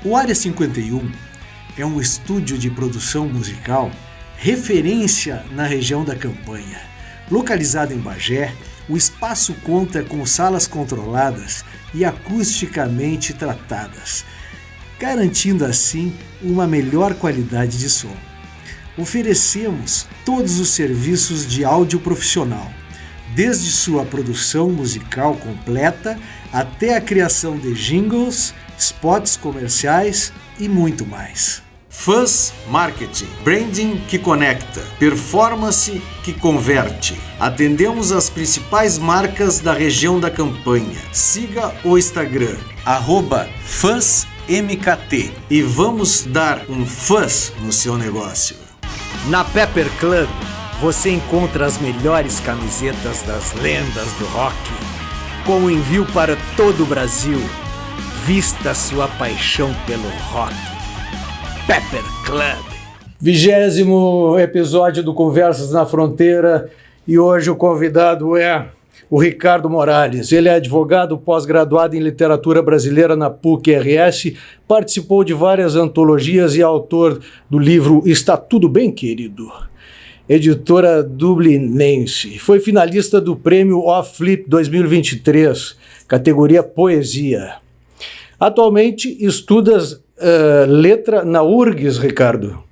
O Área 51 é um estúdio de produção musical referência na região da Campanha. Localizado em Bagé, o espaço conta com salas controladas e acusticamente tratadas, garantindo assim uma melhor qualidade de som. Oferecemos todos os serviços de áudio profissional, desde sua produção musical completa até a criação de jingles, spots comerciais e muito mais. Fuzz Marketing, branding que conecta, performance que converte. Atendemos as principais marcas da região da Campanha. Siga o Instagram, @FuzzMKT, e vamos dar um fuzz no seu negócio. Na Pepper Club, você encontra as melhores camisetas das lendas do rock, com envio para todo o Brasil. Vista sua paixão pelo rock. Pepper Club. 20º episódio do Conversas na Fronteira, e hoje o convidado é o Ricardo Morales. Ele é advogado pós-graduado em literatura brasileira na PUC-RS, participou de várias antologias e é autor do livro Está Tudo Bem, Querido? Editora dublinense. Foi finalista do prêmio Off Flip 2023, categoria Poesia. Atualmente estudas letra na URGS, Ricardo?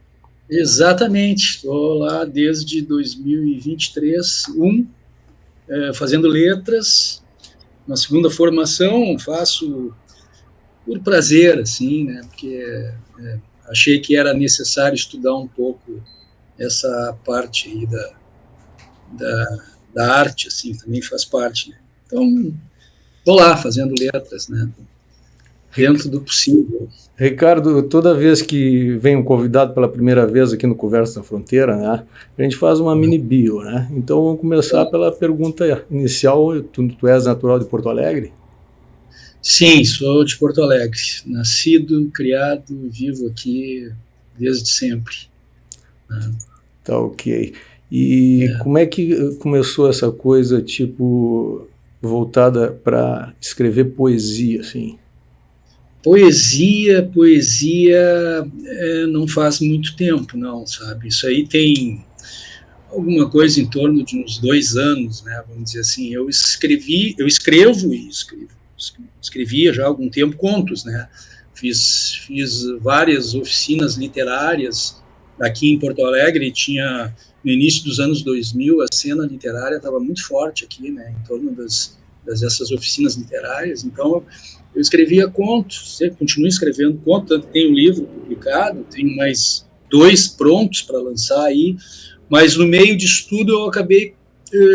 Exatamente, estou lá desde 2023, fazendo letras. Na segunda formação faço por prazer, assim, né? Porque achei que era necessário estudar um pouco essa parte aí da arte, assim, também faz parte, né? Então, estou lá fazendo letras, né? Dentro do possível. Ricardo, toda vez que vem um convidado pela primeira vez aqui no Conversa na Fronteira, né, a gente faz uma mini bio, né? Então vamos começar pela pergunta inicial. Tu és natural de Porto Alegre? Sim, sou de Porto Alegre. Nascido, criado, vivo aqui desde sempre. Tá, ok. E como é que começou essa coisa, tipo, voltada para escrever poesia, assim? Poesia não faz muito tempo, não, sabe? Isso aí tem alguma coisa em torno de uns 2 anos, né? Vamos dizer assim. Eu escrevia já há algum tempo contos, né? Fiz várias oficinas literárias aqui em Porto Alegre. Tinha, no início dos anos 2000, a cena literária estava muito forte aqui, né? Em torno dessas oficinas literárias. Então, eu escrevia contos, sempre continuo escrevendo contos, tanto que tem um livro publicado, tenho mais 2 prontos para lançar aí, mas no meio disso tudo eu acabei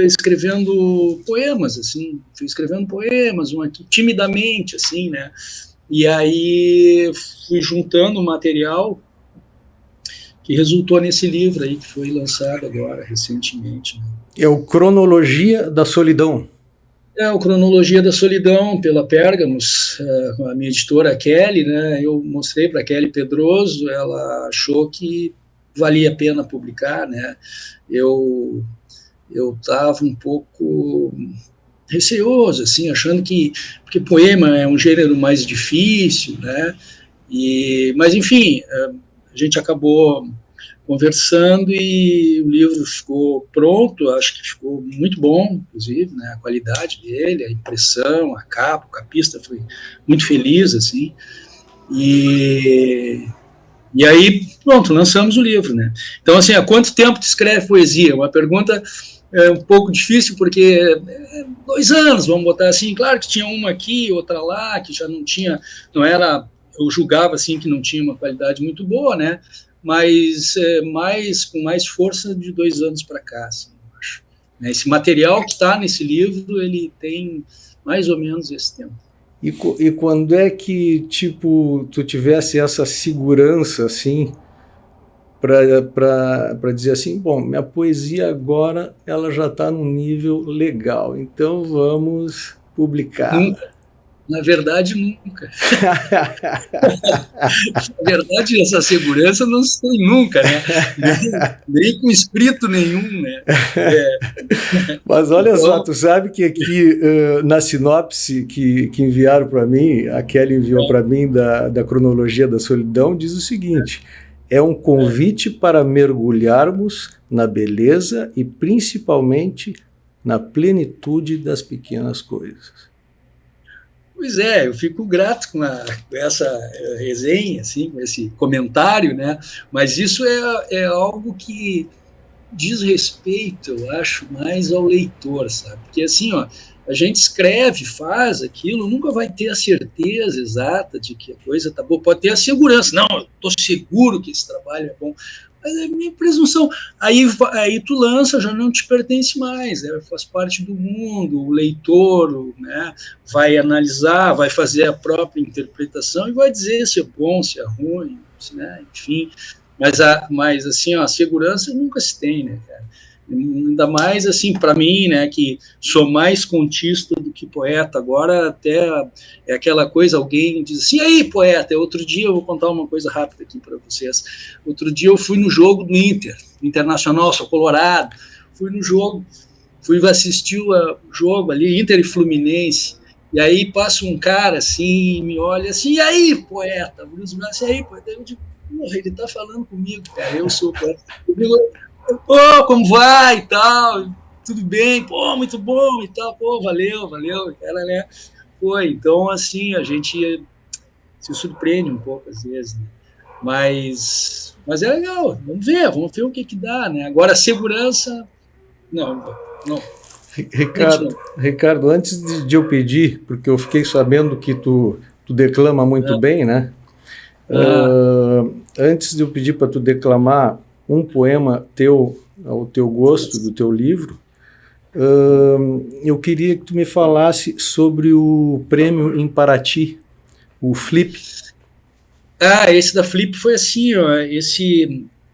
escrevendo poemas, assim, fui escrevendo poemas, timidamente, assim, né, e aí fui juntando material que resultou nesse livro aí, que foi lançado agora, recentemente, né. É o Cronologia da Solidão. O Cronologia da Solidão, pela Pérgamos, com a minha editora Kelly, né? Eu mostrei para a Kelly Pedroso, ela achou que valia a pena publicar, né? Eu estava um pouco receoso, assim, achando porque poema é um gênero mais difícil, né? Mas, enfim, a gente acabou conversando e o livro ficou pronto. Acho que ficou muito bom, inclusive, né, a qualidade dele, a impressão, a capa, o capista foi muito feliz, assim, e aí, pronto, lançamos o livro, né. Então, assim, há quanto tempo tu escreve poesia? Uma pergunta um pouco difícil, porque 2 anos, vamos botar assim. Claro que tinha uma aqui, outra lá, que já não era, eu julgava, assim, que não tinha uma qualidade muito boa, né, mas com mais força de 2 anos para cá, assim, eu acho. Esse material que está nesse livro, ele tem mais ou menos esse tempo. E quando é que, tipo, tu tivesse essa segurança, assim, para dizer assim, bom, minha poesia agora ela já está num nível legal, então vamos publicá-la? Na verdade, nunca. Na verdade, essa segurança não se tem nunca, né? Nem com escrito nenhum, né? Mas olha então, só, tu sabe que aqui na sinopse que enviaram para mim, a Kelly enviou para mim da cronologia da solidão, diz o seguinte: é um convite para mergulharmos na beleza e principalmente na plenitude das pequenas coisas. Pois é, eu fico grato com essa resenha, assim, com esse comentário, né? Mas isso é algo que diz respeito, eu acho, mais ao leitor, sabe? Porque assim, ó, a gente escreve, faz aquilo, nunca vai ter a certeza exata de que a coisa tá boa, pode ter a segurança, não, eu tô seguro que esse trabalho é bom, mas é minha presunção. Aí tu lança, já não te pertence mais, né? Faz parte do mundo, o leitor, né, vai analisar, vai fazer a própria interpretação e vai dizer se é bom, se é ruim, né? Enfim. Mas assim, ó, a segurança nunca se tem, né, cara? Ainda mais, assim, para mim, né, que sou mais contista do que poeta, agora até é aquela coisa, alguém diz assim, e aí, poeta, outro dia eu vou contar uma coisa rápida aqui para vocês, outro dia eu fui no jogo do Internacional, sou colorado, fui no jogo, fui assistir o jogo ali, Inter e Fluminense, e aí passa um cara assim, e me olha assim, e aí, poeta, Bruce Braço, e aí, poeta, eu digo, porra, ele tá falando comigo, cara, eu sou poeta, eu digo, pô, como vai e tal, tudo bem, pô, muito bom e tal, pô, valeu, ela, né, foi, então, assim, a gente se surpreende um pouco às vezes, né? Mas é legal, vamos ver o que dá, né, agora a segurança, não. Ricardo, antes de eu pedir, porque eu fiquei sabendo que tu declama muito bem, né, antes de eu pedir para tu declamar um poema teu, ao teu gosto, do teu livro, eu queria que tu me falasse sobre o prêmio em Paraty, o Flip. Esse da Flip foi assim, ó,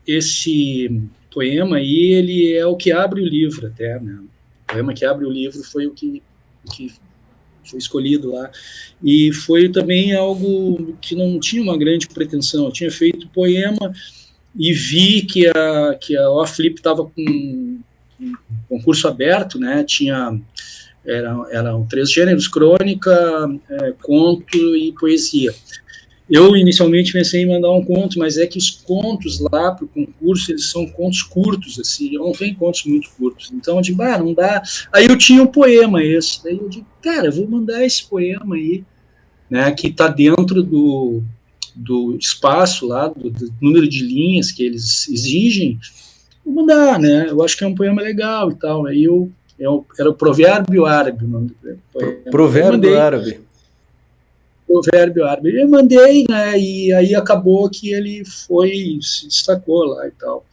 esse poema aí, ele é o que abre o livro até, né? O poema que abre o livro foi o que foi escolhido lá, e foi também algo que não tinha uma grande pretensão, eu tinha feito poema e vi que a OFlip estava com um concurso aberto, né? Eram 3 gêneros: crônica, conto e poesia. Eu inicialmente pensei em mandar um conto, mas é que os contos lá para o concurso, eles são contos curtos, assim, eu não tenho contos muito curtos, então eu digo, não dá. Aí eu tinha um poema esse, daí eu digo, cara, eu vou mandar esse poema aí, né, que está dentro do espaço lá, do número de linhas que eles exigem, vou mandar, né? Eu acho que é um poema legal e tal. Aí era o Provérbio Árabe, o nome do poema. Provérbio Árabe. Provérbio Árabe. Eu mandei, né? E aí acabou que ele se destacou lá e tal.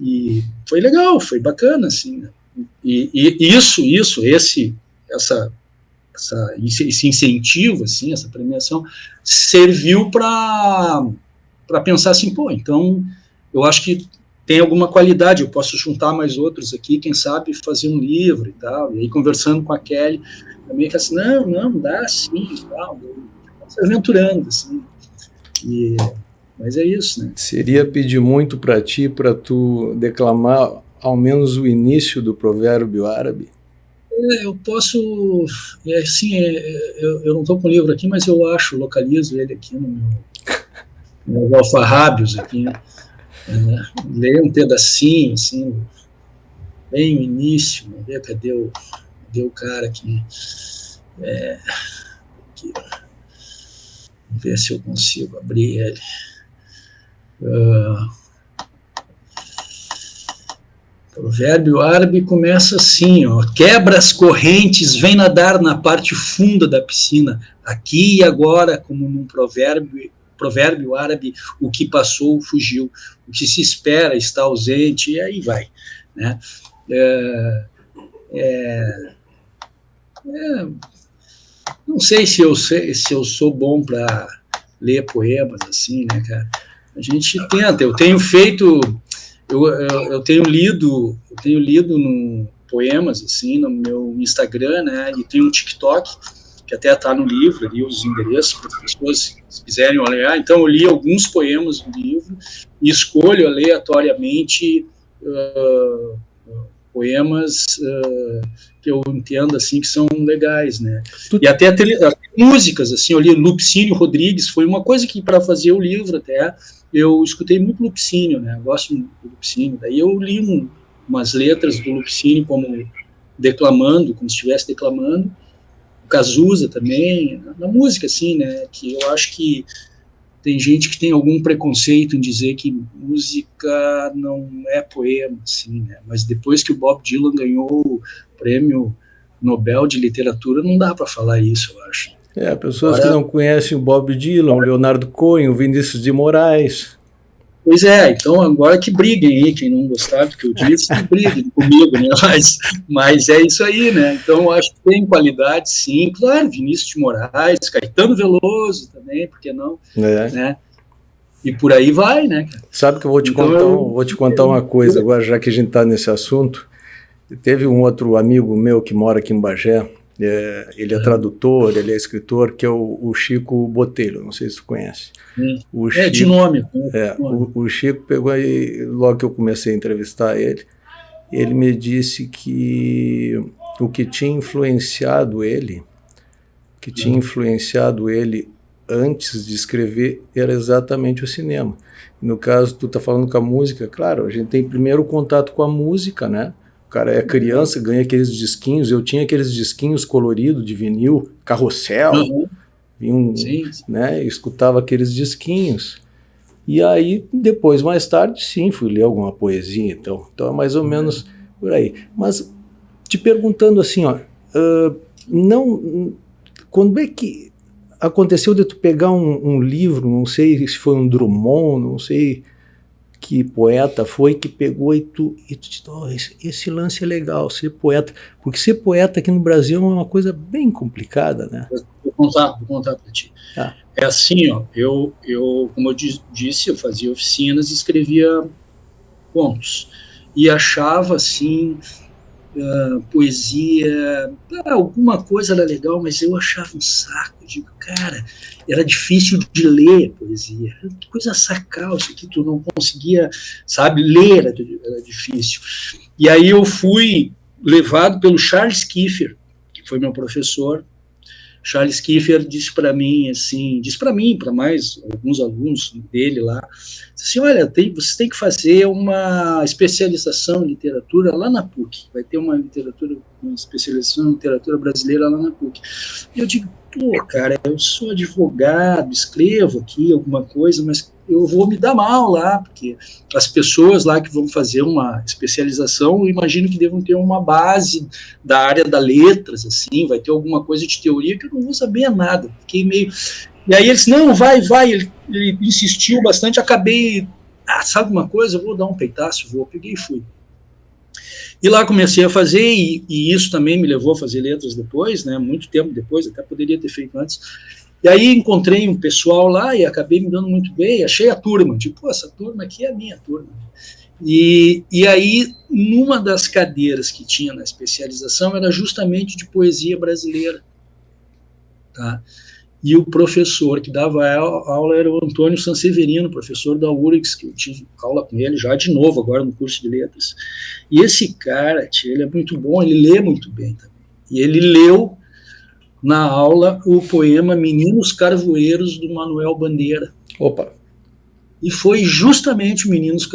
E foi legal, foi bacana, assim. Né? E esse incentivo, assim, essa premiação, serviu para pensar assim, pô, então eu acho que tem alguma qualidade, eu posso juntar mais outros aqui, quem sabe fazer um livro e tal, e aí conversando com a Kelly, também que assim, não, dá sim e tal, se aventurando, assim, mas é isso, né. Seria pedir muito para ti, para tu declamar ao menos o início do Provérbio Árabe? Eu posso, assim, eu não estou com o livro aqui, mas eu localizo ele aqui no meu alfarrábios aqui, leio um pedacinho, assim, bem o início, vamos ver, cadê o cara aqui, aqui, vamos ver se eu consigo abrir ele. Provérbio Árabe começa assim, ó, quebra as correntes, vem nadar na parte funda da piscina, aqui e agora, como num provérbio árabe, o que passou fugiu, o que se espera está ausente, e aí vai, né? Não sei se eu sou bom para ler poemas assim, né, cara? A gente tenta, eu tenho feito... Eu tenho lido poemas assim no meu Instagram, né, e tenho um TikTok, que até está no livro, ali os endereços para as pessoas, se quiserem olhar. Então eu li alguns poemas do livro e escolho aleatoriamente poemas que eu entendo assim que são legais, né? E até músicas, assim, eu li Lupicínio Rodrigues, foi uma coisa que para fazer o livro até eu escutei muito Lupicínio, né? Eu gosto do Lupicínio. Daí eu li umas letras do Lupicínio como declamando, como se estivesse declamando. O Cazuza também, na música, assim, né? Que eu acho que tem gente que tem algum preconceito em dizer que música não é poema, assim, né? Mas depois que o Bob Dylan ganhou o prêmio Nobel de Literatura, não dá para falar isso, eu acho. Pessoas que não conhecem o Bob Dylan, o Leonardo Cohen, o Vinícius de Moraes. Pois é, então agora que briguem aí, quem não gostar do que eu disse, que briguem comigo, né? Mas é isso aí, né? Então eu acho que tem qualidade, sim, claro, Vinícius de Moraes, Caetano Veloso também, por que não? Né? E por aí vai, né? Sabe que eu vou te contar uma coisa agora, já que a gente está nesse assunto. Teve um outro amigo meu que mora aqui em Bagé, ele é tradutor, ele é escritor, que é o Chico Botelho, não sei se tu conhece. Chico, de nome. O Chico pegou aí, logo que eu comecei a entrevistar ele me disse que o que tinha influenciado ele, antes de escrever era exatamente o cinema. No caso, tu tá falando com a música, claro, a gente tem primeiro contato com a música, né? O cara é criança, ganha aqueles disquinhos, eu tinha aqueles disquinhos coloridos de vinil, Carrossel, né? Escutava aqueles disquinhos. E aí, depois, mais tarde, sim, fui ler alguma poesia, então é mais ou menos por aí. Mas, te perguntando assim, quando é que aconteceu de tu pegar um livro, não sei se foi um Drummond, não sei que poeta foi que pegou e tu disse, esse lance é legal, ser poeta, porque ser poeta aqui no Brasil é uma coisa bem complicada, né? Vou contar para ti. É assim, eu como eu disse, eu fazia oficinas e escrevia contos, e achava assim, poesia, alguma coisa era legal, mas eu achava um saco. Digo, cara, era difícil de ler poesia, era coisa sacal, isso aqui tu não conseguia, sabe, ler era difícil. E aí eu fui levado pelo Charles Kiefer, que foi meu professor. Charles Kiefer disse para mim, para mais alguns alunos dele lá, disse assim, olha, você tem que fazer uma especialização em literatura lá na PUC, vai ter uma especialização em literatura brasileira lá na PUC. E eu digo, cara, eu sou advogado, escrevo aqui alguma coisa, mas eu vou me dar mal lá, porque as pessoas lá que vão fazer uma especialização, eu imagino que devam ter uma base da área das letras, assim, vai ter alguma coisa de teoria que eu não vou saber nada. Fiquei meio... E aí ele disse, não, vai, ele insistiu bastante, acabei, sabe uma coisa, eu vou dar um peitaço, peguei e fui. E lá comecei a fazer, e isso também me levou a fazer letras depois, né, muito tempo depois, até poderia ter feito antes. E aí encontrei um pessoal lá e acabei me dando muito bem, achei a turma, tipo, essa turma aqui é a minha turma. E aí, numa das cadeiras que tinha na especialização era justamente de poesia brasileira. Tá? E o professor que dava aula era o Antônio Sanseverino, professor da URGS, que eu tive aula com ele já de novo, agora no curso de letras. E esse cara, ele é muito bom, ele lê muito bem também. E ele leu na aula o poema Meninos Carvoeiros, do Manuel Bandeira. Opa! E foi justamente o Meninos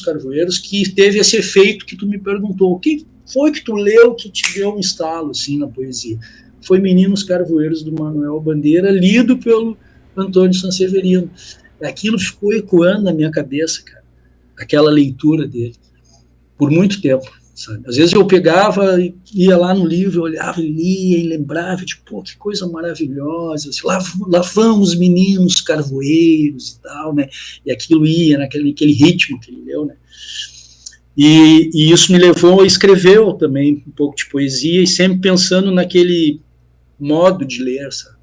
Carvoeiros que teve esse efeito que tu me perguntou. O que foi que tu leu que te deu um estalo assim, na poesia? Foi Meninos Carvoeiros, do Manuel Bandeira, lido pelo Antônio Sanseverino. Aquilo ficou ecoando na minha cabeça, cara, aquela leitura dele, por muito tempo. Sabe? Às vezes eu pegava, ia lá no livro, olhava, lia e lembrava, tipo, que coisa maravilhosa, assim, lá vão os meninos carvoeiros e tal, né? E aquilo ia naquele ritmo que ele leu, né? E isso me levou a escrever também um pouco de poesia, e sempre pensando naquele modo de ler, sabe?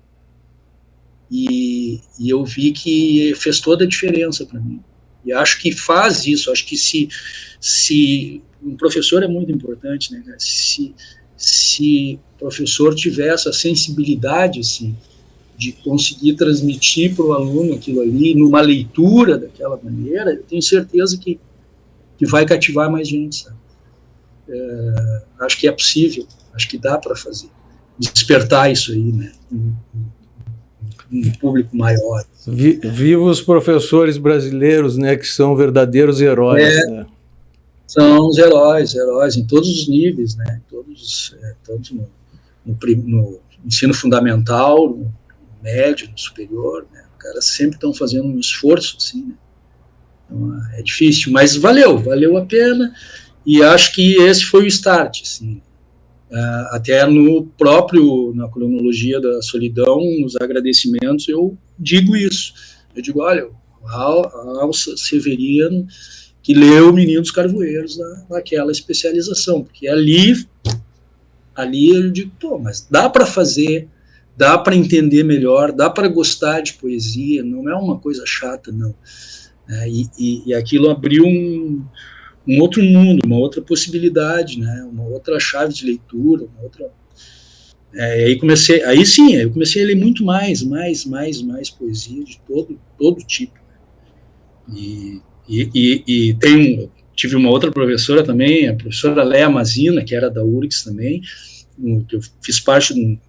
E eu vi que fez toda a diferença para mim. E acho que faz isso, acho que se um professor é muito importante, né? Se se o professor tiver essa sensibilidade, assim, de conseguir transmitir para o aluno aquilo ali, numa leitura daquela maneira, eu tenho certeza que vai cativar mais gente, sabe? Acho que é possível, acho que dá para fazer, despertar isso aí, né, um público maior. Viva os professores brasileiros, né, que são verdadeiros heróis, né? São os heróis em todos os níveis, né, tanto no ensino fundamental, no médio, no superior, né, os caras sempre estão fazendo um esforço, assim, né, então é difícil, mas valeu a pena, e acho que esse foi o start, assim, até na cronologia da solidão, nos agradecimentos, eu digo isso, olha, Alça Severiano, que leu Menino dos Carvoeiros naquela especialização, porque ali eu digo, mas dá para fazer, dá para entender melhor, dá para gostar de poesia, não é uma coisa chata, não. E aquilo abriu um outro mundo, uma outra possibilidade, né? Uma outra chave de leitura, uma outra... eu comecei a ler muito mais poesia de todo tipo. Tive uma outra professora também, a professora Léa Mazina, que era da URGS também, que eu fiz parte de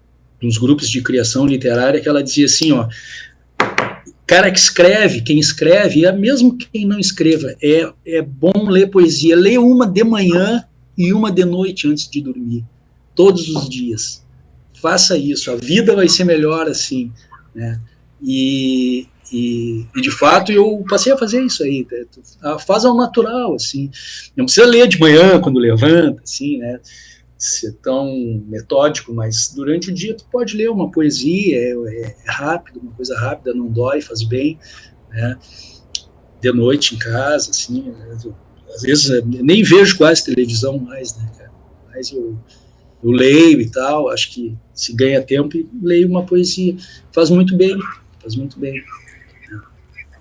uns grupos de criação literária, que ela dizia assim, cara que escreve, quem escreve, mesmo quem não escreva, é bom ler poesia, leia uma de manhã e uma de noite antes de dormir, todos os dias, faça isso, a vida vai ser melhor assim, né? E de fato eu passei a fazer isso aí, faz ao natural, assim, não precisa ler de manhã quando levanta, assim, né, ser tão metódico, mas durante o dia tu pode ler uma poesia, é rápido, uma coisa rápida, não dói, faz bem, né, de noite em casa, assim, às vezes eu nem vejo quase televisão mais, né, cara, mas eu leio e tal, acho que se ganha tempo e leio uma poesia, faz muito bem.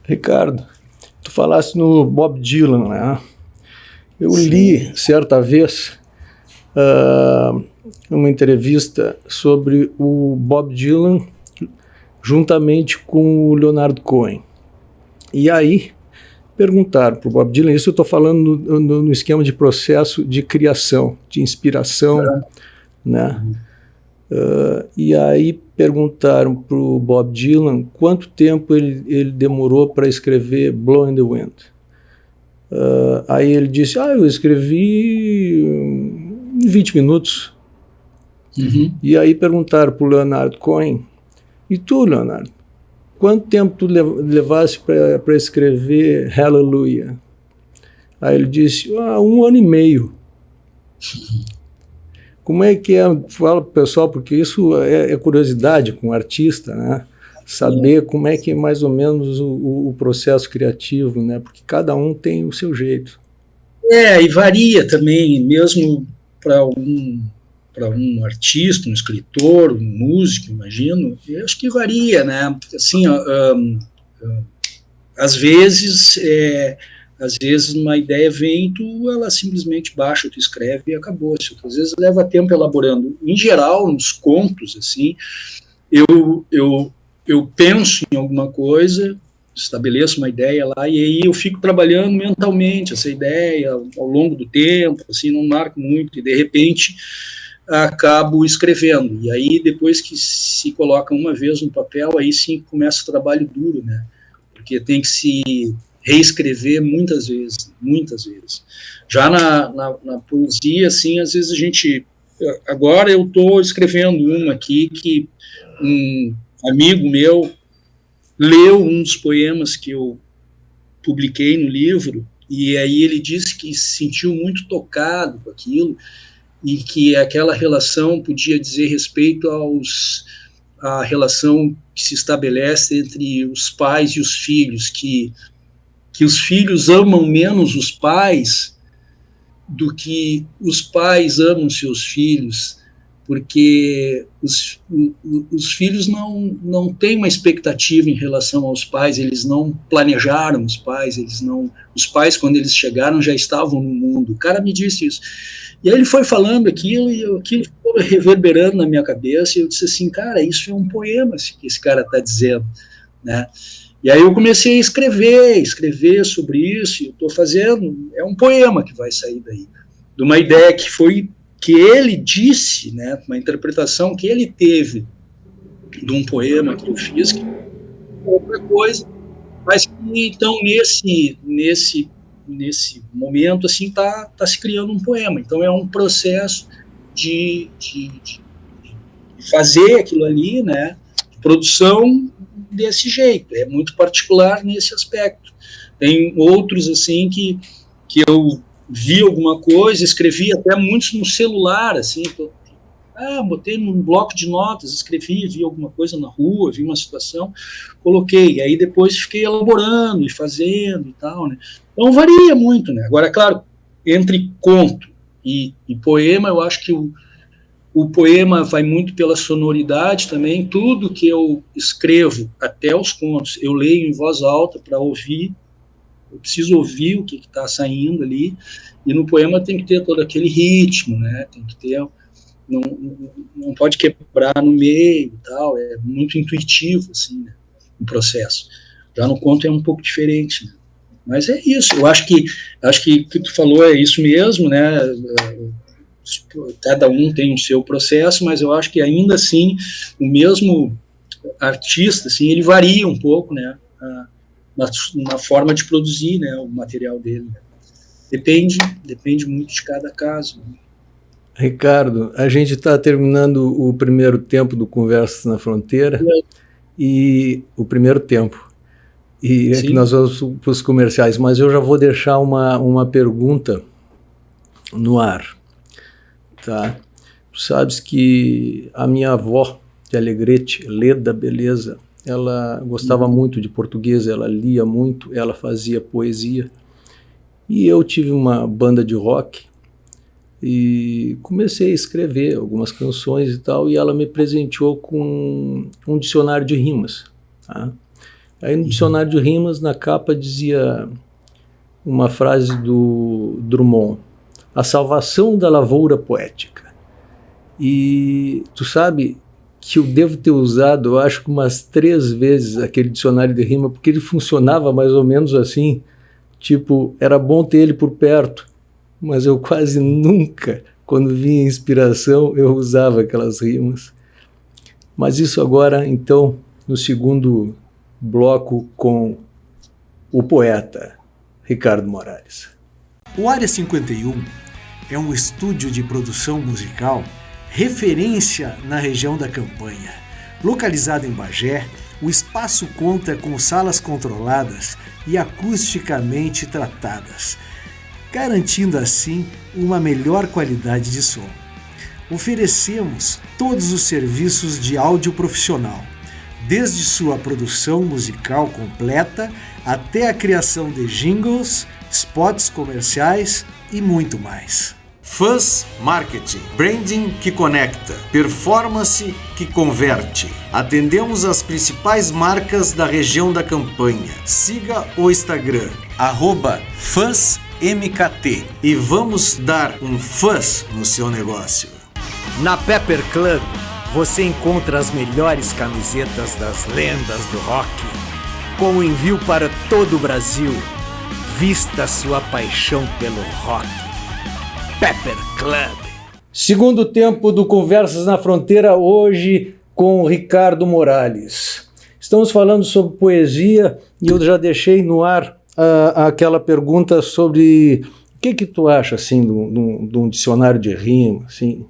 Ricardo, tu falaste no Bob Dylan, né? Eu li certa vez uma entrevista sobre o Bob Dylan juntamente com o Leonard Cohen. E aí perguntaram para o Bob Dylan, isso eu estou falando no esquema de processo de criação, de inspiração, né? E aí perguntaram para o Bob Dylan quanto tempo ele demorou para escrever Blowing the Wind. Aí ele disse, eu escrevi em 20 minutos. Uhum. E aí perguntaram para o Leonard Cohen, e tu, Leonard, quanto tempo tu levaste para escrever Hallelujah? Aí ele disse, 1 ano e meio. Como é que é? Fala pro pessoal, porque isso é curiosidade com o artista, né? Saber como é que é mais ou menos o processo criativo, né? Porque cada um tem o seu jeito. E varia também, mesmo para um artista, um escritor, um músico, imagino, eu acho que varia, né? Assim, às vezes uma ideia vem, ela simplesmente baixa, tu escreve e acabou. Às vezes leva tempo elaborando. Em geral, nos contos, assim, eu penso em alguma coisa, estabeleço uma ideia lá, e aí eu fico trabalhando mentalmente essa ideia ao longo do tempo, assim, não marco muito, e de repente acabo escrevendo. E aí, depois que se coloca uma vez no papel, aí sim começa o trabalho duro, né? Porque tem que se reescrever muitas vezes. Já na poesia, assim, às vezes agora eu estou escrevendo uma aqui que um amigo meu leu um dos poemas que eu publiquei no livro, e aí ele disse que se sentiu muito tocado com aquilo, e que aquela relação podia dizer respeito à relação que se estabelece entre os pais e os filhos, que os filhos amam menos os pais do que os pais amam seus filhos, porque os filhos não têm uma expectativa em relação aos pais, eles não planejaram os pais, os pais, quando eles chegaram, já estavam no mundo. O cara me disse isso. E aí ele foi falando aquilo, e aquilo ficou reverberando na minha cabeça, e eu disse assim, cara, isso é um poema que esse cara está dizendo, né? E aí eu comecei a escrever sobre isso, e eu estou fazendo, é um poema que vai sair daí, de uma ideia que ele disse, né, uma interpretação que ele teve de um poema que eu fiz, que é outra coisa, mas que então nesse momento assim tá se criando um poema. Então é um processo de fazer aquilo ali, né, de produção desse jeito. É muito particular nesse aspecto. Tem outros assim que eu vi alguma coisa, escrevi até muitos no celular, assim, botei num bloco de notas, escrevi, vi alguma coisa na rua, vi uma situação, coloquei, e aí depois fiquei elaborando e fazendo e tal, né? Então varia muito, né? Agora, claro, entre conto e poema, eu acho que o poema vai muito pela sonoridade também. Tudo que eu escrevo, até os contos, eu leio em voz alta para ouvir. Eu preciso ouvir o que está saindo ali, e no poema tem que ter todo aquele ritmo, né? Tem que ter, não pode quebrar no meio e tal, é muito intuitivo, assim, né, o processo. Já no conto é um pouco diferente, né? Mas é isso, eu acho que o que tu falou é isso mesmo, né? Cada um tem o seu processo, mas eu acho que ainda assim, o mesmo artista, assim, ele varia um pouco, né? Na forma de produzir, né, o material dele. Depende muito de cada caso. Ricardo, a gente está terminando o primeiro tempo do Conversas na Fronteira, e o primeiro tempo, e é que nós vamos para os comerciais, mas eu já vou deixar uma pergunta no ar, tá? Tu sabes que a minha avó de Alegrete, Leda Beleza, ela gostava muito de português, ela lia muito, ela fazia poesia. E eu tive uma banda de rock e comecei a escrever algumas canções e tal, e ela me presenteou com um dicionário de rimas. Tá? Aí no dicionário de rimas, na capa, dizia uma frase do Drummond: a salvação da lavoura poética. E tu sabe que eu devo ter usado, eu acho que umas 3 vezes aquele dicionário de rima, porque ele funcionava mais ou menos assim, tipo, era bom ter ele por perto, mas eu quase nunca, quando vinha inspiração, eu usava aquelas rimas. Mas isso agora, então, no segundo bloco com o poeta Ricardo Morales. O Área 51 é um estúdio de produção musical referência na região da Campanha. Localizado em Bagé, o espaço conta com salas controladas e acusticamente tratadas, garantindo assim uma melhor qualidade de som. Oferecemos todos os serviços de áudio profissional, desde sua produção musical completa até a criação de jingles, spots comerciais e muito mais. Fuzz Marketing, branding que conecta, performance que converte. Atendemos as principais marcas da região da Campanha. Siga o Instagram, @FuzzMKT, e vamos dar um fuzz no seu negócio. Na Pepper Club, você encontra as melhores camisetas das lendas do rock, com envio para todo o Brasil. Vista sua paixão pelo rock. Pepper Club. Segundo tempo do Conversas na Fronteira, hoje com Ricardo Morales. Estamos falando sobre poesia e eu já deixei no ar aquela pergunta sobre o que tu acha assim, de um dicionário de rima, assim.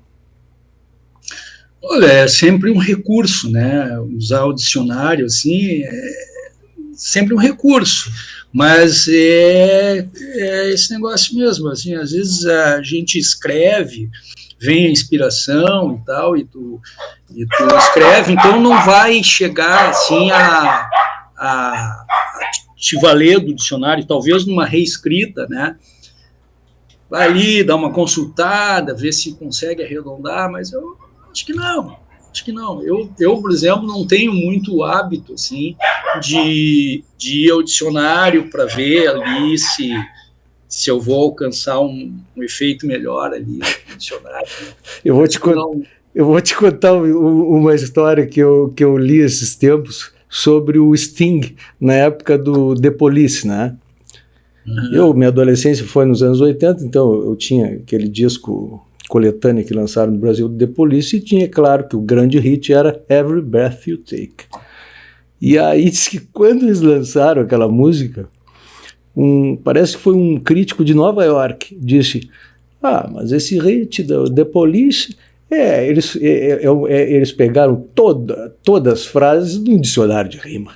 Olha, é sempre um recurso, né? Usar o dicionário assim é sempre um recurso. Mas é esse negócio mesmo, assim, às vezes a gente escreve, vem a inspiração e tal, e tu escreve, então não vai chegar assim a te valer do dicionário, talvez numa reescrita, né? Vai ali, dá uma consultada, ver se consegue arredondar, mas eu Acho que não. Acho que não. Eu, por exemplo, não tenho muito hábito assim, de ir ao dicionário para ver ali se eu vou alcançar um efeito melhor ali no dicionário. Eu vou te contar uma história que eu li esses tempos sobre o Sting, na época do The Police, né? Minha adolescência foi nos anos 80, então eu tinha aquele disco coletânea que lançaram no Brasil do The Police, e tinha, claro, que o grande hit era Every Breath You Take. E aí diz que quando eles lançaram aquela música, parece que foi um crítico de Nova York, disse: mas esse hit do The Police, eles pegaram todas as frases de um dicionário de rima.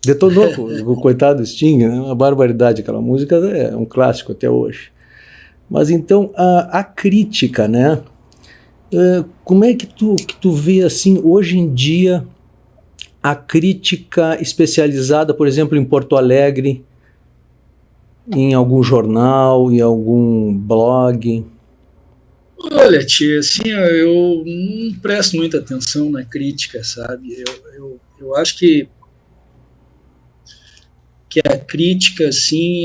Detonou o coitado Sting, né? Uma barbaridade, aquela música é um clássico até hoje. Mas então, a crítica, né? Como é que tu vê, assim, hoje em dia, a crítica especializada, por exemplo, em Porto Alegre, em algum jornal, em algum blog? Olha, tia, assim, eu não presto muita atenção na crítica, sabe? Eu acho que a crítica, assim,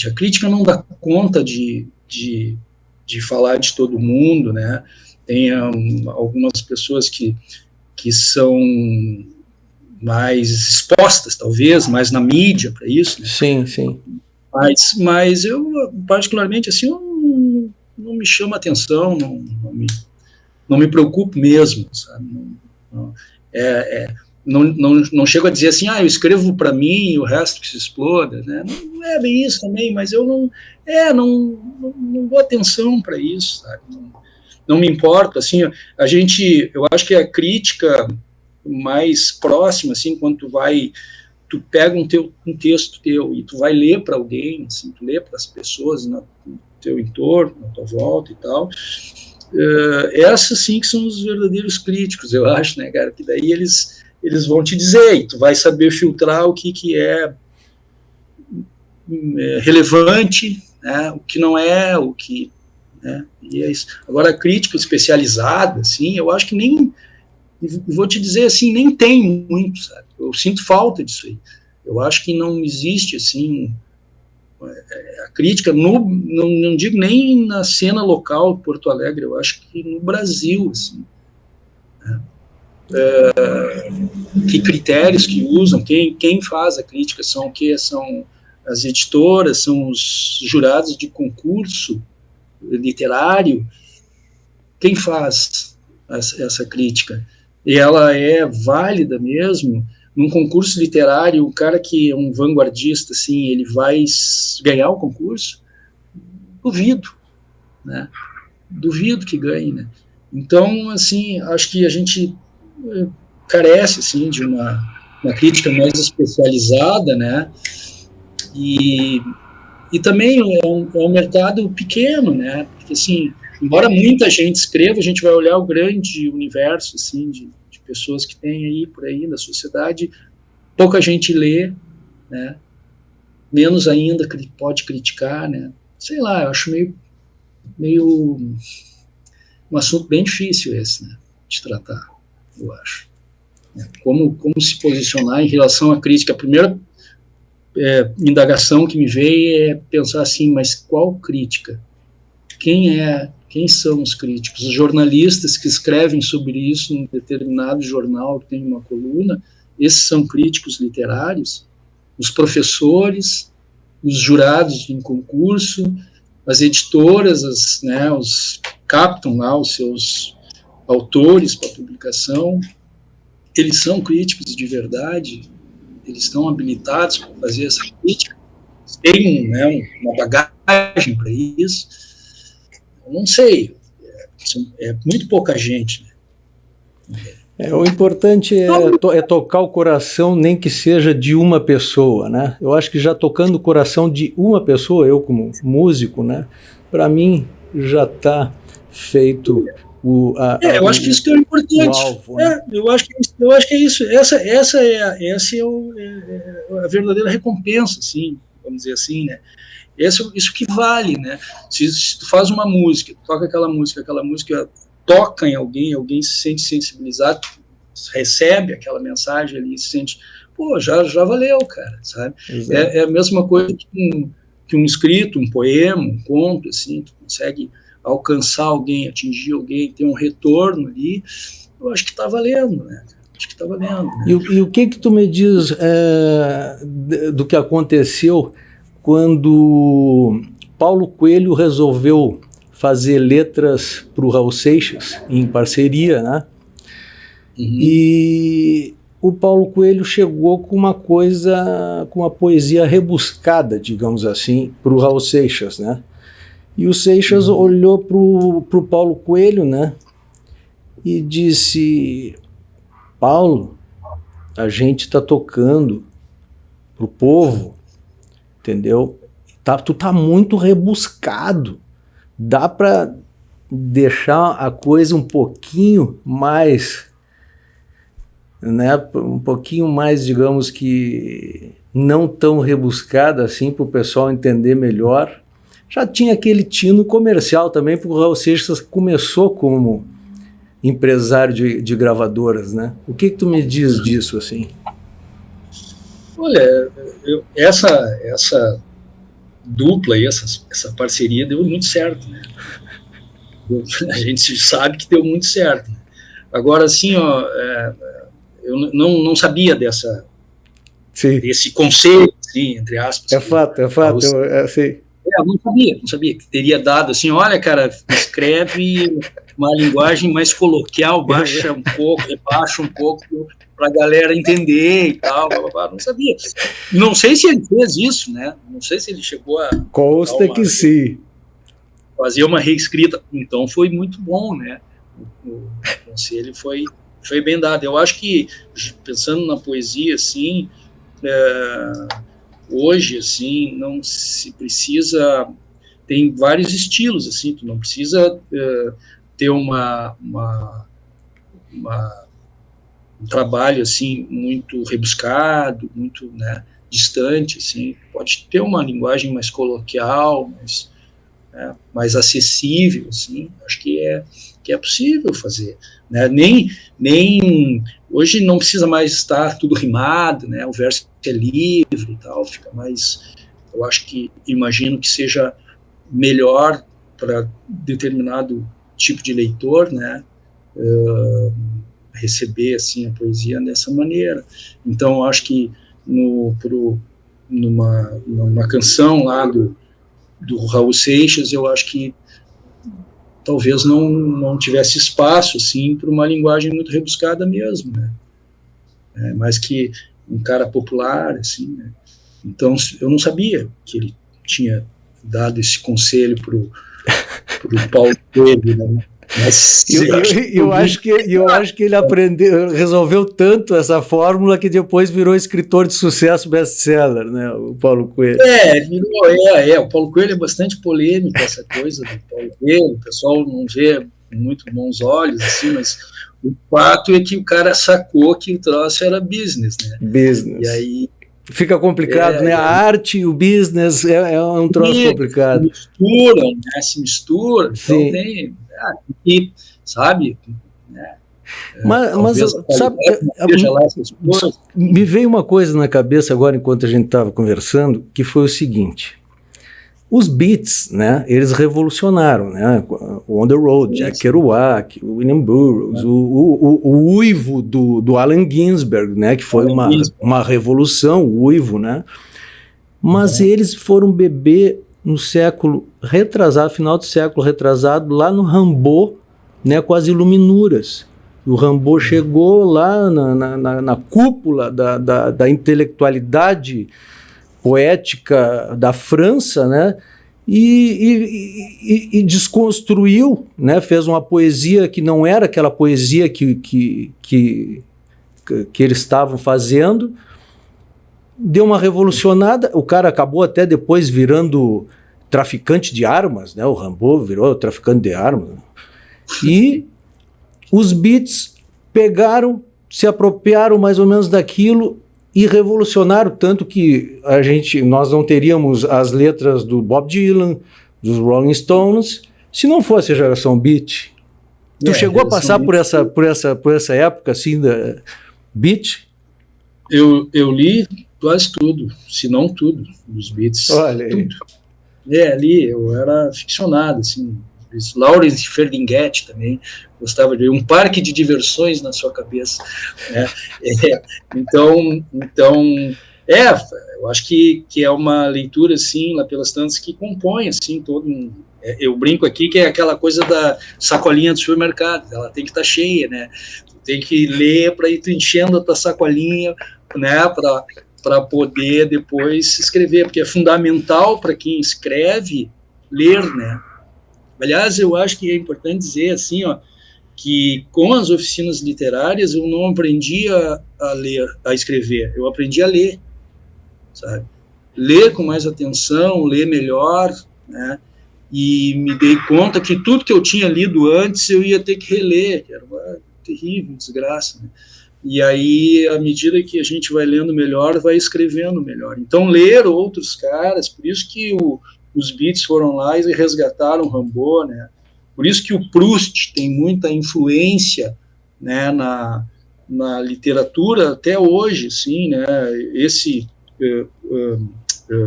a crítica não dá conta de falar de todo mundo, né? Tem algumas pessoas que são mais expostas, talvez, mais na mídia para isso, né? Sim, sim. Mas eu, particularmente, assim, não me chama atenção, não me preocupo mesmo, sabe? Não chego a dizer assim, eu escrevo para mim e o resto que se exploda, né? Não é bem isso também, mas eu não dou atenção para isso, sabe? Não me importa, assim, eu acho que a crítica mais próxima, assim, quando tu pega um texto teu e tu vai ler para alguém, assim, tu lê para as pessoas no teu entorno, na tua volta e tal, essas sim que são os verdadeiros críticos, eu acho, né, cara, que daí eles vão te dizer, e tu vai saber filtrar o que é relevante, né, o que não é, o que, né, e é isso. Agora, a crítica especializada, assim, eu acho que nem, vou te dizer assim, nem tem muito, sabe, eu sinto falta disso aí, eu acho que não existe, assim, a crítica, não digo nem na cena local de Porto Alegre, eu acho que no Brasil, assim, né, que critérios que usam, quem faz a crítica, são as editoras, são os jurados de concurso literário, quem faz essa crítica? E ela é válida mesmo? Num concurso literário, o cara que é um vanguardista, assim, ele vai ganhar o concurso? Duvido, né? Duvido que ganhe, né? Então, assim, acho que a gente carece, assim, de uma crítica mais especializada, né? E também é um mercado pequeno, né? Porque, assim, embora muita gente escreva, a gente vai olhar o grande universo, assim, de pessoas que tem aí por aí na sociedade, pouca gente lê, né? Menos ainda pode criticar, né? Sei lá, eu acho meio um assunto bem difícil esse, né? De tratar, eu acho. Como se posicionar em relação à crítica? A primeira indagação que me veio é pensar assim, mas qual crítica? Quem são os críticos? Os jornalistas que escrevem sobre isso em determinado jornal que tem uma coluna, esses são críticos literários? Os professores, os jurados em concurso, as editoras, os captam lá os seus autores para publicação, eles são críticos de verdade? Eles estão habilitados para fazer essa crítica? Tem, né, uma bagagem para isso? Eu não sei, é muito pouca gente, né? O importante é tocar o coração, nem que seja de uma pessoa, né? Eu acho que já tocando o coração de uma pessoa, eu como músico, né? Para mim já está feito eu acho que isso que é importante. O alvo, né? Eu acho que é isso. Essa é a verdadeira recompensa, assim, vamos dizer assim, né? Isso que vale, né? Se tu faz uma música, toca aquela música toca em alguém se sente sensibilizado, recebe aquela mensagem ali, se sente, pô, já valeu, cara, sabe? É a mesma coisa que um escrito, um poema, um conto, assim, tu consegue alcançar alguém, atingir alguém, ter um retorno ali, eu acho que tá valendo, né? Acho que tá valendo. Né? E o que tu me diz do que aconteceu quando Paulo Coelho resolveu fazer letras para o Raul Seixas, em parceria, né? Uhum. E o Paulo Coelho chegou com uma poesia rebuscada, digamos assim, para o Raul Seixas, né? E o Seixas olhou para o Paulo Coelho, né? E disse: Paulo, a gente está tocando pro povo, entendeu? Tu tá muito rebuscado. Dá para deixar a coisa um pouquinho mais, né? Um pouquinho mais, digamos que não tão rebuscada assim para o pessoal entender melhor. Já tinha aquele tino comercial também, porque o Raul Seixas começou como empresário de gravadoras, né? O que tu me diz disso, assim? Olha, essa dupla aí, essa parceria deu muito certo, né? A gente sabe que deu muito certo. Né? Agora, assim, ó, eu não sabia desse conceito, assim, entre aspas. É fato. Eu não sabia que teria dado assim, olha, cara, escreve uma linguagem mais coloquial, baixa um pouco, rebaixa um pouco, para a galera entender e tal, não sabia. Não sei se ele fez isso, né? Não sei se ele chegou a... Consta que sim. Fazer uma reescrita, então foi muito bom, né? O conselho foi bem dado. Eu acho que, pensando na poesia, assim... hoje, assim, não se precisa... Tem vários estilos, assim, tu não precisa ter um trabalho, assim, muito rebuscado, muito, né, distante, assim. Pode ter uma linguagem mais coloquial, mais acessível, assim. Acho que é possível fazer, né? Nem hoje não precisa mais estar tudo rimado, né? O verso é livre e tal, fica mais... Eu acho que, imagino que seja melhor para determinado tipo de leitor, né? Receber, assim, a poesia dessa maneira. Então, eu acho que numa canção lá do Raul Seixas, eu acho que talvez não tivesse espaço, assim, para uma linguagem muito rebuscada mesmo, né? Mais que um cara popular, assim, né? Então, eu não sabia que ele tinha dado esse conselho pro Paulo Coelho, né? Mas eu acho que ele resolveu tanto essa fórmula que depois virou escritor de sucesso best-seller, né, o Paulo Coelho. O Paulo Coelho é bastante polêmico, essa coisa do Paulo Coelho, o pessoal não vê com muito bons olhos, assim, mas o fato é que o cara sacou que o troço era business, né? Business. E aí... Fica complicado, né? A arte e o business é um troço complicado. Se misturam, sim. Então tem... sabe? Mas sabe, me veio uma coisa na cabeça agora enquanto a gente estava conversando, que foi o seguinte: os Beats, né, eles revolucionaram, né? O On the Road, Jack Kerouac, o William Burroughs, o uivo do Allen Ginsberg, né, que foi uma revolução, o uivo, né? Mas eles foram beber no século retrasado, final do século retrasado, lá no Rimbaud, né, com as Iluminuras. O Rimbaud chegou lá na cúpula da intelectualidade poética da França, né, e desconstruiu, né, fez uma poesia que não era aquela poesia que eles estavam fazendo, deu uma revolucionada. O cara acabou até depois virando traficante de armas, né? O Rimbaud virou traficante de armas. E os Beats pegaram, se apropriaram mais ou menos daquilo e revolucionário, tanto que nós não teríamos as letras do Bob Dylan, dos Rolling Stones, se não fosse a geração Beat. Tu chegou a passar por essa época assim da Beat? Eu li quase tudo, se não tudo, dos Beats. Olha aí. Tudo. Ali eu era ficcionado, assim. Lawrence Ferlinghetti também gostava de um parque de diversões na sua cabeça, né? Então eu acho que é uma leitura assim lá pelas tantas que compõe assim todo eu brinco aqui que é aquela coisa da sacolinha do supermercado, ela tem que estar cheia, né? Tem que ler para ir enchendo a tua sacolinha, né? Para poder depois escrever, porque é fundamental para quem escreve ler, né? Aliás, eu acho que é importante dizer assim, ó, que com as oficinas literárias eu não aprendi a ler, a escrever, eu aprendi a ler, sabe? Ler com mais atenção, ler melhor, né? E me dei conta que tudo que eu tinha lido antes eu ia ter que reler, que era uma terrível desgraça, né? E aí, à medida que a gente vai lendo melhor, vai escrevendo melhor. Então, ler outros caras, por isso que os Beats foram lá e resgataram Rimbaud, né? Por isso que o Proust tem muita influência, né, na literatura até hoje, sim, né? Esse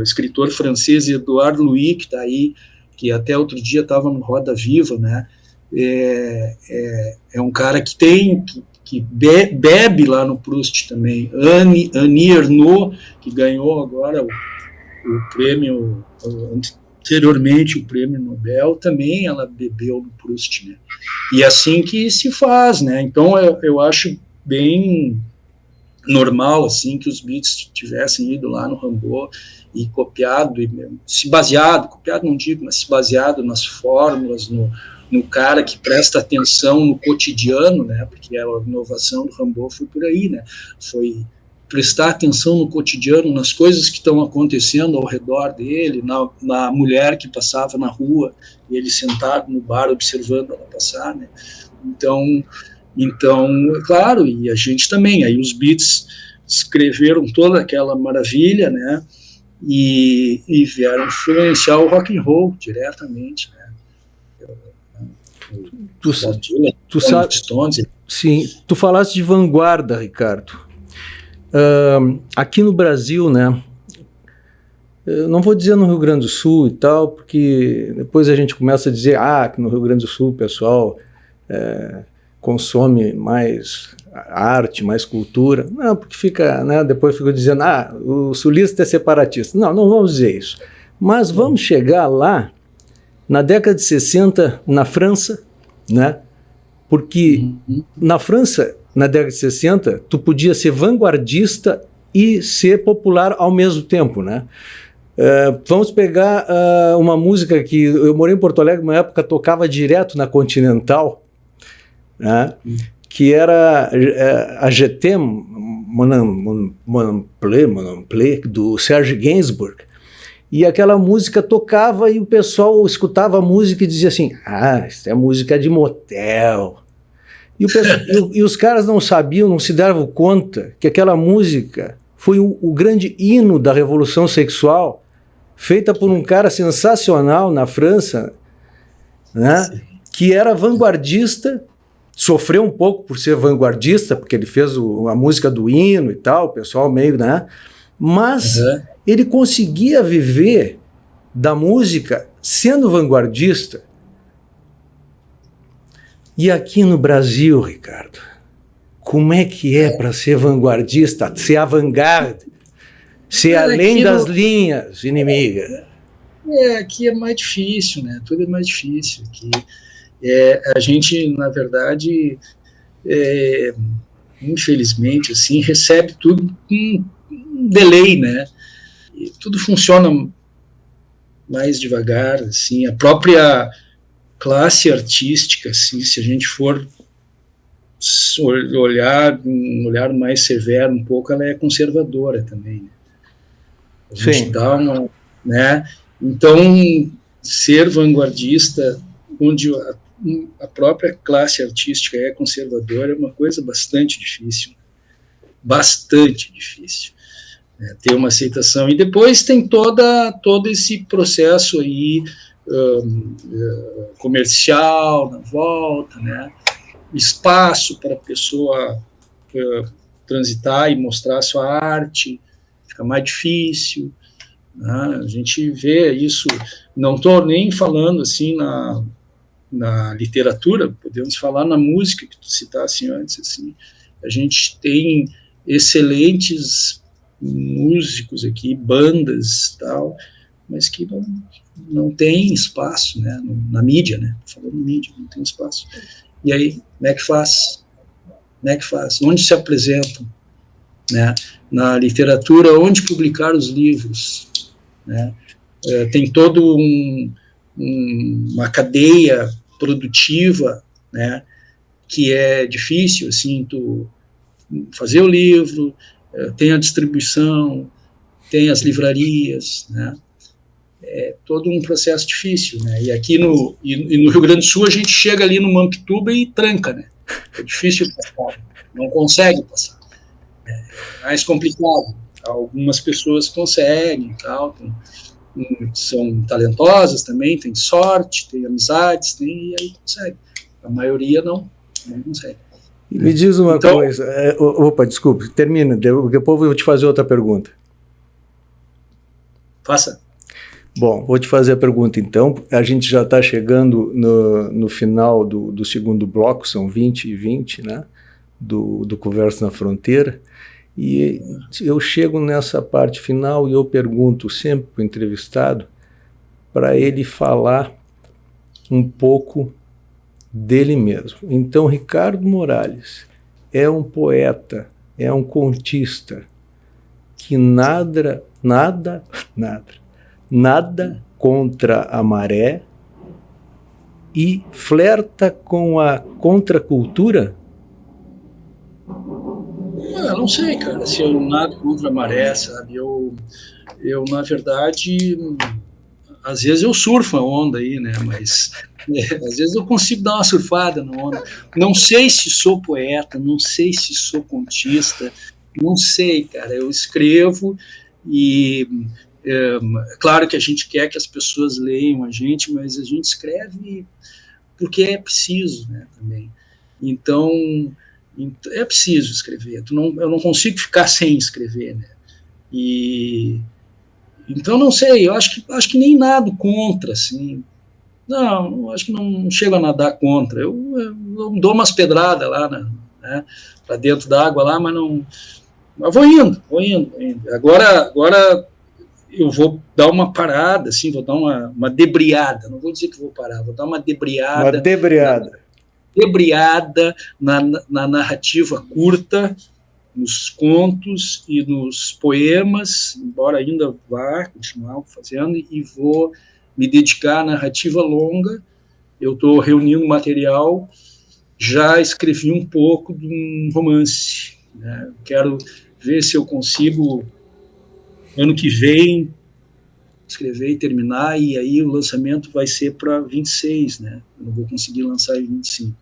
escritor francês Edouard Louis, que está aí, que até outro dia estava no Roda Viva, né? É um cara que bebe lá no Proust também. Annie Ernaux, que ganhou agora o prêmio, anteriormente o prêmio Nobel, também ela bebeu no Proust, né? E assim que se faz, né? Então eu acho bem normal assim que os Beats tivessem ido lá no Rimbaud e copiado copiado não digo, mas se baseado nas fórmulas, no cara que presta atenção no cotidiano, né? Porque a inovação do Rimbaud foi por aí, né? Foi prestar atenção no cotidiano, nas coisas que estão acontecendo ao redor dele, na mulher que passava na rua, e ele sentado no bar observando ela passar, né? Então, claro, e a gente também, aí os Beats escreveram toda aquela maravilha, né? E vieram influenciar o rock and roll diretamente, né? Tu sabe, sim, tu falaste de vanguarda, Ricardo. Aqui no Brasil, né? Eu não vou dizer no Rio Grande do Sul e tal, porque depois a gente começa a dizer que no Rio Grande do Sul o pessoal consome mais arte, mais cultura. Não, porque fica, né? Depois fica dizendo, o sulista é separatista. Não vamos dizer isso. Mas vamos chegar lá na década de 60, na França, né? Porque na França, na década de 60, tu podia ser vanguardista e ser popular ao mesmo tempo, né? Vamos pegar uma música que eu morei em Porto Alegre, uma época tocava direto na Continental, né? Que era a GT Mon Play, do Serge Gainsbourg. E aquela música tocava e o pessoal escutava a música e dizia assim, isso é música de motel. E os caras não sabiam, não se davam conta que aquela música foi o grande hino da revolução sexual, feita por um cara sensacional na França, né, que era vanguardista, sofreu um pouco por ser vanguardista, porque ele fez a música do hino e tal, o pessoal meio, né, mas ele conseguia viver da música sendo vanguardista. E aqui no Brasil, Ricardo, como é que é para ser vanguardista, ser avant-garde, ser além das linhas inimigas? Aqui é mais difícil, né? Tudo é mais difícil. Aqui, a gente, na verdade, infelizmente, assim, recebe tudo com um delay, né? E tudo funciona mais devagar, assim, a própria classe artística, assim, se a gente for olhar um olhar mais severo um pouco, ela é conservadora também, né? A gente dá uma, né? Então, ser vanguardista, onde a própria classe artística é conservadora, é uma coisa bastante difícil. Bastante difícil. ter uma aceitação. E depois tem todo esse processo aí comercial na volta, né? Espaço para a pessoa transitar e mostrar a sua arte, fica mais difícil, né? A gente vê isso, não estou nem falando assim na literatura, podemos falar na música que tu citasse antes, assim, a gente tem excelentes músicos aqui, bandas tal, mas que não tem espaço, né, na mídia, né, falando mídia, não tem espaço. E aí, como é que faz? Onde se apresentam? Né? Na literatura, onde publicar os livros? Né? Tem todo uma cadeia produtiva, né, que é difícil, assim, tu fazer o livro, tem a distribuição, tem as livrarias, né? É todo um processo difícil, né? E aqui no Rio Grande do Sul a gente chega ali no Mampituba e tranca, né? É difícil passar, não consegue passar. É mais complicado. Algumas pessoas conseguem, tal, são talentosas também, tem sorte, tem amizades, e aí consegue. A maioria não consegue. E me diz uma coisa, opa, desculpe, termina, depois eu vou te fazer outra pergunta. Faça. Bom, vou te fazer a pergunta então, a gente já está chegando no final do segundo bloco, são 20 e 20, né, do Conversa na Fronteira, e eu chego nessa parte final e eu pergunto sempre para o entrevistado para ele falar um pouco dele mesmo. Então, Ricardo Morales é um poeta, é um contista que nada contra a maré e flerta com a contracultura? Eu não sei, cara, se eu nado contra a maré, sabe? Eu na verdade, às vezes eu surfo a onda aí, né? Mas às vezes eu consigo dar uma surfada na onda. Não sei se sou poeta, não sei se sou contista, não sei, cara. Eu escrevo e claro que a gente quer que as pessoas leiam a gente, mas a gente escreve porque é preciso, né, também. Então é preciso escrever. Eu não consigo ficar sem escrever, né? E então não sei. Eu acho que nem nado contra, assim. Não, acho que não chego a nadar contra. Eu dou umas pedradas lá, né, para dentro da água lá, mas não. Mas vou indo. Agora eu vou dar uma parada, assim, vou dar uma debriada. Não vou dizer que vou parar, vou dar uma debriada. Uma debriada. Debriada na narrativa curta, nos contos e nos poemas, embora ainda vá continuar fazendo, e vou me dedicar à narrativa longa. Eu estou reunindo material, já escrevi um pouco de um romance, né? Quero ver se eu consigo, ano que vem, escrever e terminar, e aí o lançamento vai ser para 26, né? Eu não vou conseguir lançar em 25.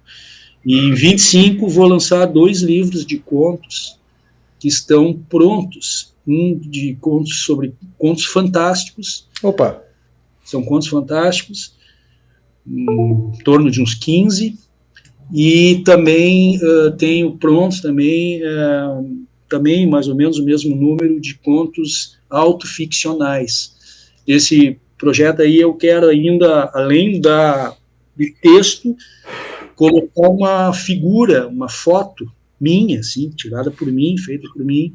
E em 25 vou lançar 2 livros de contos que estão prontos. Um de contos sobre contos fantásticos. Opa! São contos fantásticos, em torno de uns 15, e também tenho prontos também mais ou menos o mesmo número de contos autoficcionais. Esse projeto aí eu quero ainda, além de texto, colocar uma figura, uma foto minha, assim, tirada por mim, feita por mim,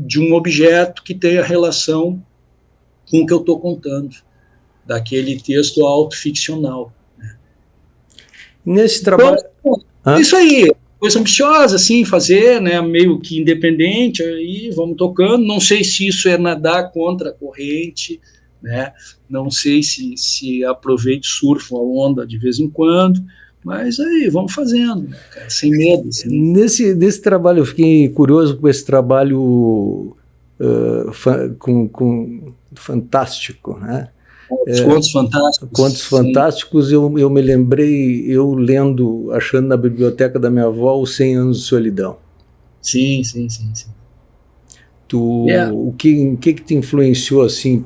de um objeto que tenha relação com o que eu estou contando, daquele texto autoficcional. Né? Nesse trabalho... Então, isso aí, coisa ambiciosa, assim, fazer, né, meio que independente, aí vamos tocando. Não sei se isso é nadar contra a corrente, né? Não sei se aproveito, surfo a onda de vez em quando, mas aí, vamos fazendo, né, cara, sem medo. Assim. Nesse trabalho, eu fiquei curioso com esse trabalho fantástico, né? Contos fantásticos. Contos fantásticos, eu me lembrei, eu lendo, achando na biblioteca da minha avó, Os 100 Anos de Solidão. Sim. O que te influenciou assim?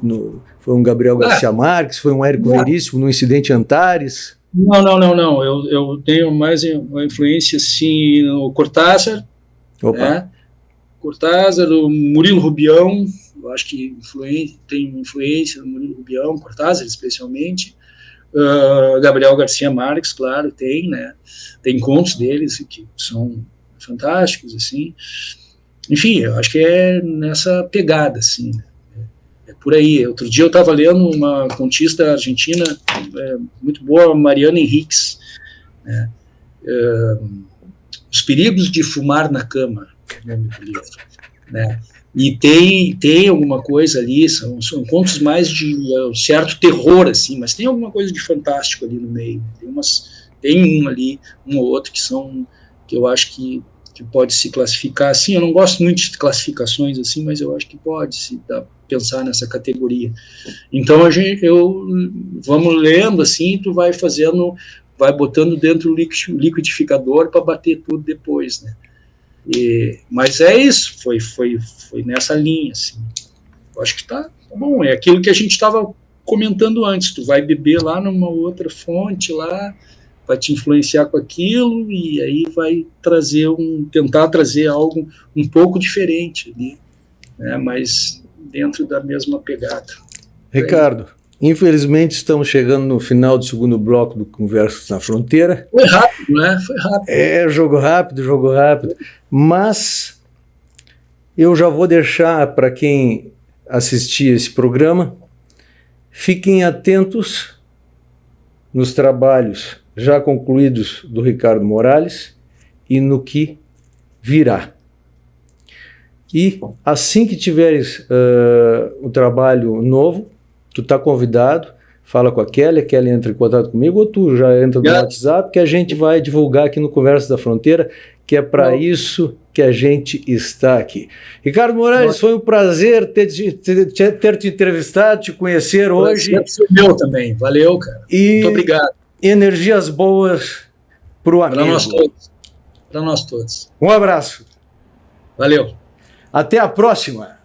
Foi um Gabriel Garcia Marques? Foi um Érico Veríssimo no Incidente Antares? Não. Eu tenho mais uma influência assim no Cortázar. Né? Cortázar, o Murilo Rubião, eu acho que tem influência no Murilo Rubião, Cortázar especialmente. Gabriel Garcia Marques, claro, tem, né? Tem contos deles que são fantásticos, assim. Enfim, eu acho que é nessa pegada, assim. É por aí. Outro dia eu estava lendo uma contista argentina muito boa, Mariana Henriques, né? Os Perigos de Fumar na Cama, o nome do livro, né? E tem alguma coisa ali, são contos mais de certo terror, assim, mas tem alguma coisa de fantástico ali no meio. Tem um ali, um ou outro que eu acho que pode se classificar assim. Eu não gosto muito de classificações assim, mas eu acho que pode se pensar nessa categoria. Então vamos lendo assim, tu vai botando dentro do liquidificador para bater tudo depois, né? Mas é isso, foi nessa linha, assim. Eu acho que tá bom, é aquilo que a gente estava comentando antes, tu vai beber lá numa outra fonte lá, vai te influenciar com aquilo, e aí vai tentar trazer algo um pouco diferente ali, né, mas dentro da mesma pegada. Ricardo, infelizmente estamos chegando no final do segundo bloco do Conversas na Fronteira. Foi rápido, né? Foi rápido. Jogo rápido. Mas eu já vou deixar para quem assistir esse programa, fiquem atentos nos trabalhos já concluídos do Ricardo Morales e no que virá. E assim que tiveres um trabalho novo, tu está convidado, fala com a Kelly entra em contato comigo, ou tu já entra no WhatsApp, que a gente vai divulgar aqui no Conversa da Fronteira, que é para isso que a gente está aqui. Ricardo Morales, foi um prazer ter te entrevistado, te conhecer hoje. Foi meu também, valeu, cara. Muito obrigado. Energias boas para o amigo. Para nós todos. Um abraço. Valeu. Até a próxima.